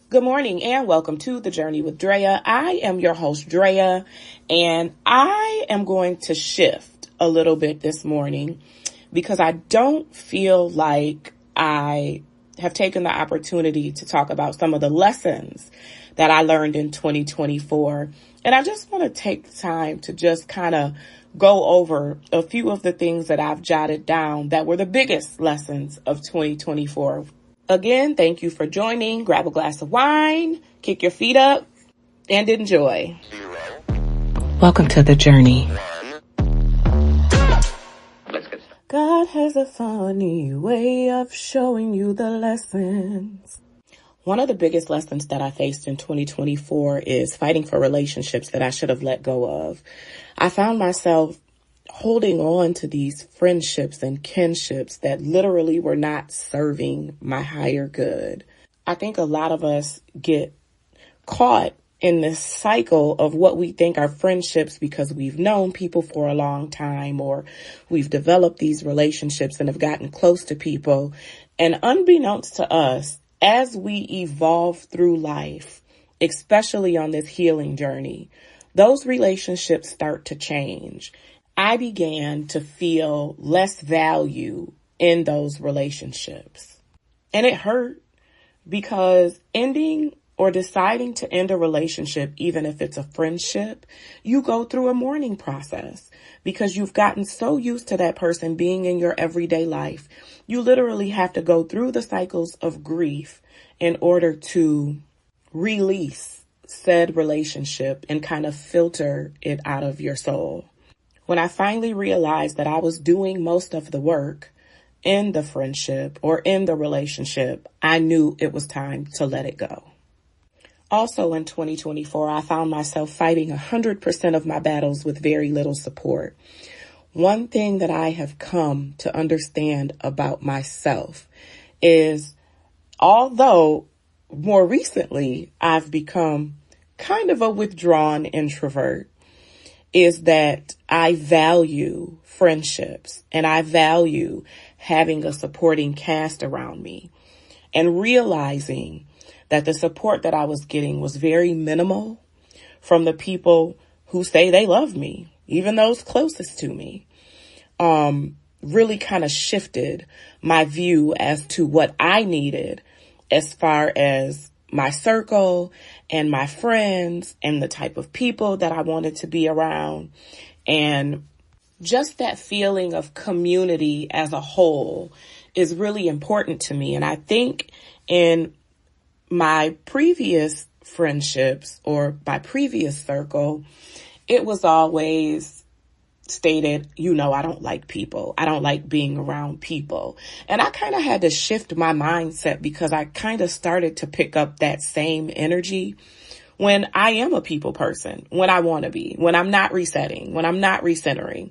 Good morning and welcome to The Journey with Drea. I am your host, Drea, and I am going to shift a little bit this morning because I don't feel like I have taken the opportunity to talk about some of the lessons that I learned in 2024. And I just want to take time to just kind of go over a few of the things that I've jotted down that were the biggest lessons of 2024. Again, thank you for joining. Grab a glass of wine, kick your feet up, and enjoy. Welcome to The Journey. God has a funny way of showing you the lessons. One of the biggest lessons that I faced in 2024 is fighting for relationships that I should have let go of. I found myself holding on to these friendships and kinships that literally were not serving my higher good. I think a lot of us get caught in this cycle of what we think are friendships because we've known people for a long time, or we've developed these relationships and have gotten close to people. And unbeknownst to us, as we evolve through life, especially on this healing journey, those relationships start to change. I began to feel less value in those relationships. And it hurt because ending or deciding to end a relationship, even if it's a friendship, you go through a mourning process because you've gotten so used to that person being in your everyday life. You literally have to go through the cycles of grief in order to release said relationship and kind of filter it out of your soul. When I finally realized that I was doing most of the work in the friendship or in the relationship, I knew it was time to let it go. Also in 2024, I found myself fighting 100% of my battles with very little support. One thing that I have come to understand about myself is, although more recently I've become kind of a withdrawn introvert, is that I value friendships and I value having a supporting cast around me, and realizing that the support that I was getting was very minimal from the people who say they love me, even those closest to me, really kind of shifted my view as to what I needed as far as my circle and my friends and the type of people that I wanted to be around, and just that feeling of community as a whole is really important to me. And I think in my previous friendships or my previous circle, it was always stated, I don't like people. I don't like being around people. And I kind of had to shift my mindset because I kind of started to pick up that same energy when I am a people person, when I want to be, when I'm not resetting, when I'm not recentering,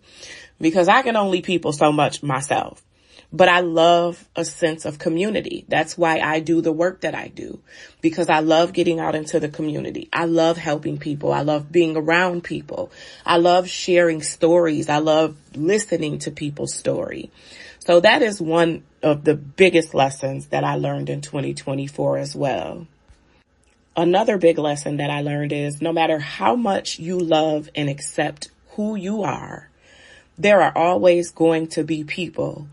because I can only people so much myself. But I love a sense of community. That's why I do the work that I do, because I love getting out into the community. I love helping people. I love being around people. I love sharing stories. I love listening to people's story. So that is one of the biggest lessons that I learned in 2024 as well. Another big lesson that I learned is no matter how much you love and accept who you are, there are always going to be people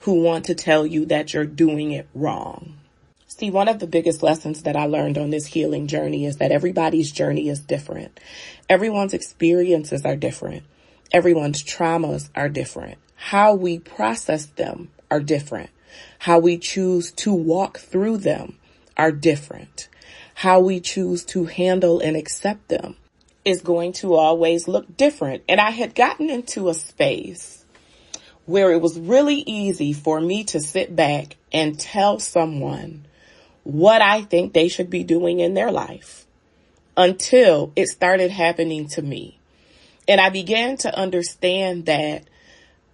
who want to tell you that you're doing it wrong. See, one of the biggest lessons that I learned on this healing journey is that everybody's journey is different. Everyone's experiences are different. Everyone's traumas are different. How we process them are different. How we choose to walk through them are different. How we choose to handle and accept them is going to always look different. And I had gotten into a space where it was really easy for me to sit back and tell someone what I think they should be doing in their life until it started happening to me. And I began to understand that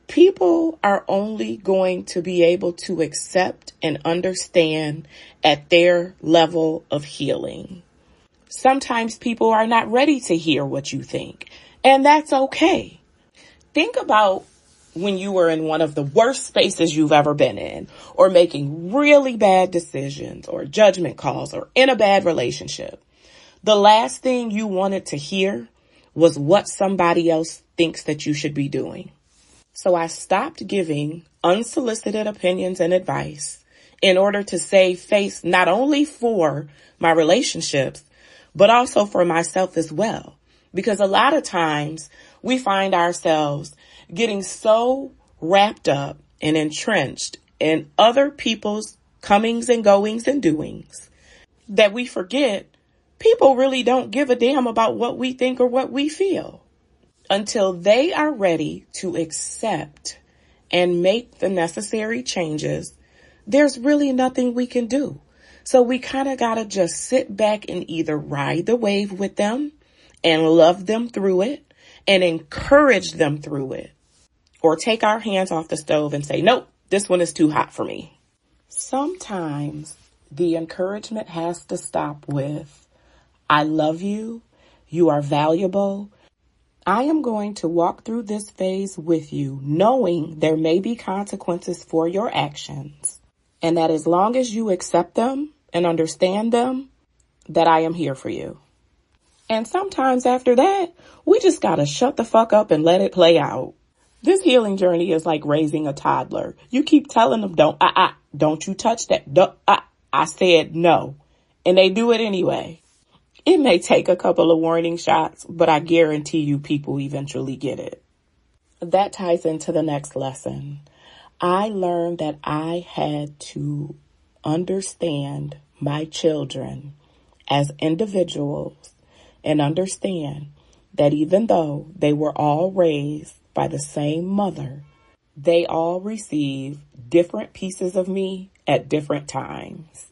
people are only going to be able to accept and understand at their level of healing. Sometimes people are not ready to hear what you think, and that's okay. Think about when you were in one of the worst spaces you've ever been in, or making really bad decisions or judgment calls or in a bad relationship, the last thing you wanted to hear was what somebody else thinks that you should be doing. So I stopped giving unsolicited opinions and advice in order to save face not only for my relationships, but also for myself as well. Because a lot of times we find ourselves getting so wrapped up and entrenched in other people's comings and goings and doings that we forget people really don't give a damn about what we think or what we feel until they are ready to accept and make the necessary changes. There's really nothing we can do. So we kind of got to just sit back and either ride the wave with them and love them through it and encourage them through it, or take our hands off the stove and say, nope, this one is too hot for me. Sometimes the encouragement has to stop with, I love you. You are valuable. I am going to walk through this phase with you, knowing there may be consequences for your actions, and that as long as you accept them and understand them, that I am here for you. And sometimes after that, we just gotta shut the fuck up and let it play out. This healing journey is like raising a toddler. You keep telling them, don't you touch that. I said no. And they do it anyway. It may take a couple of warning shots, but I guarantee you people eventually get it. That ties into the next lesson. I learned that I had to understand my children as individuals and understand that even though they were all raised by the same mother, they all receive different pieces of me at different times.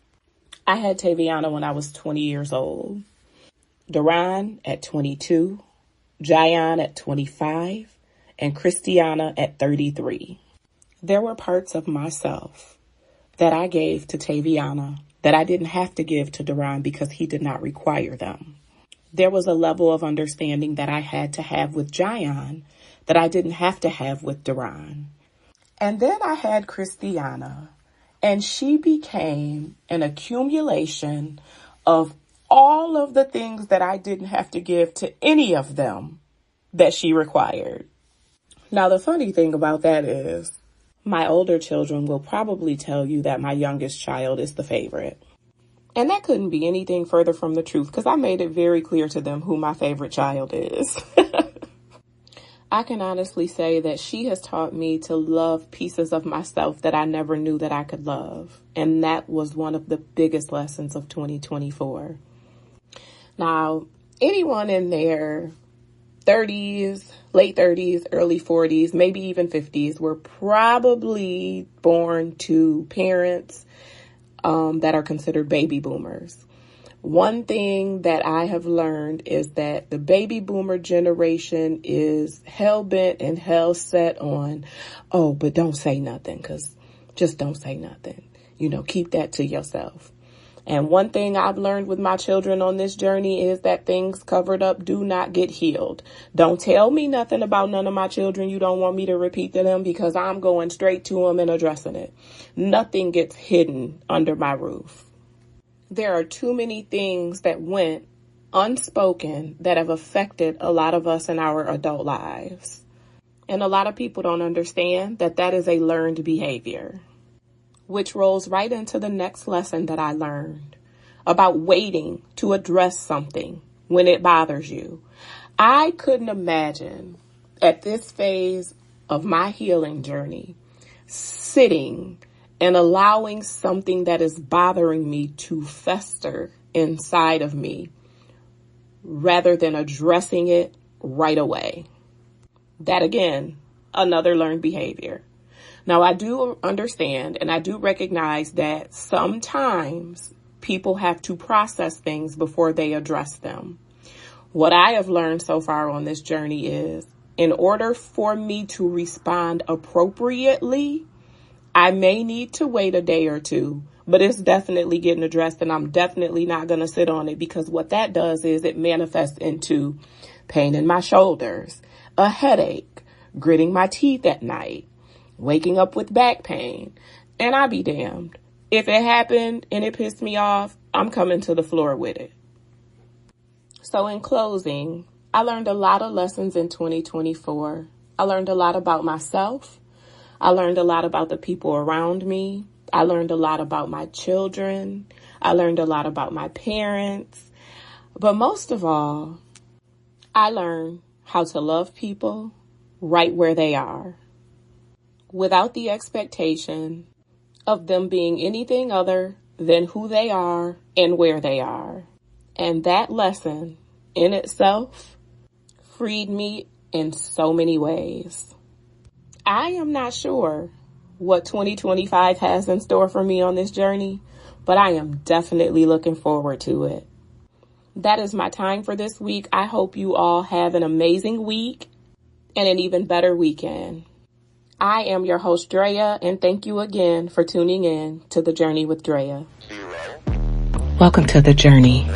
I had Taviana when I was 20 years old, Duran at 22, Jayan at 25, and Christiana at 33. There were parts of myself that I gave to Taviana that I didn't have to give to Duran because he did not require them. There was a level of understanding that I had to have with Jayan that I didn't have to have with Duran. And then I had Christiana, and she became an accumulation of all of the things that I didn't have to give to any of them that she required. Now, the funny thing about that is my older children will probably tell you that my youngest child is the favorite. And that couldn't be anything further from the truth because I made it very clear to them who my favorite child is. I can honestly say that she has taught me to love pieces of myself that I never knew that I could love. And that was one of the biggest lessons of 2024. Now, anyone in their 30s, late 30s, early 40s, maybe even 50s were probably born to parents that are considered baby boomers. One thing that I have learned is that the baby boomer generation is hell-bent and hell-set on, oh, but don't say nothing, because just don't say nothing. You know, keep that to yourself. And one thing I've learned with my children on this journey is that things covered up do not get healed. Don't tell me nothing about none of my children you don't want me to repeat to them, because I'm going straight to them and addressing it. Nothing gets hidden under my roof. There are too many things that went unspoken that have affected a lot of us in our adult lives. And a lot of people don't understand that that is a learned behavior, which rolls right into the next lesson that I learned about waiting to address something when it bothers you. I couldn't imagine at this phase of my healing journey sitting and allowing something that is bothering me to fester inside of me rather than addressing it right away. That, again, another learned behavior. Now, I do understand and I do recognize that sometimes people have to process things before they address them. What I have learned so far on this journey is, in order for me to respond appropriately, I may need to wait a day or two, but it's definitely getting addressed, and I'm definitely not going to sit on it, because what that does is it manifests into pain in my shoulders, a headache, gritting my teeth at night, waking up with back pain. And I be damned. If it happened and it pissed me off, I'm coming to the floor with it. So in closing, I learned a lot of lessons in 2024. I learned a lot about myself. I learned a lot about the people around me. I learned a lot about my children. I learned a lot about my parents. But most of all, I learned how to love people right where they are, without the expectation of them being anything other than who they are and where they are. And that lesson in itself freed me in so many ways. I am not sure what 2025 has in store for me on this journey, but I am definitely looking forward to it. That is my time for this week. I hope you all have an amazing week and an even better weekend. I am your host, Drea, and thank you again for tuning in to The Journey with Drea. Welcome to The Journey.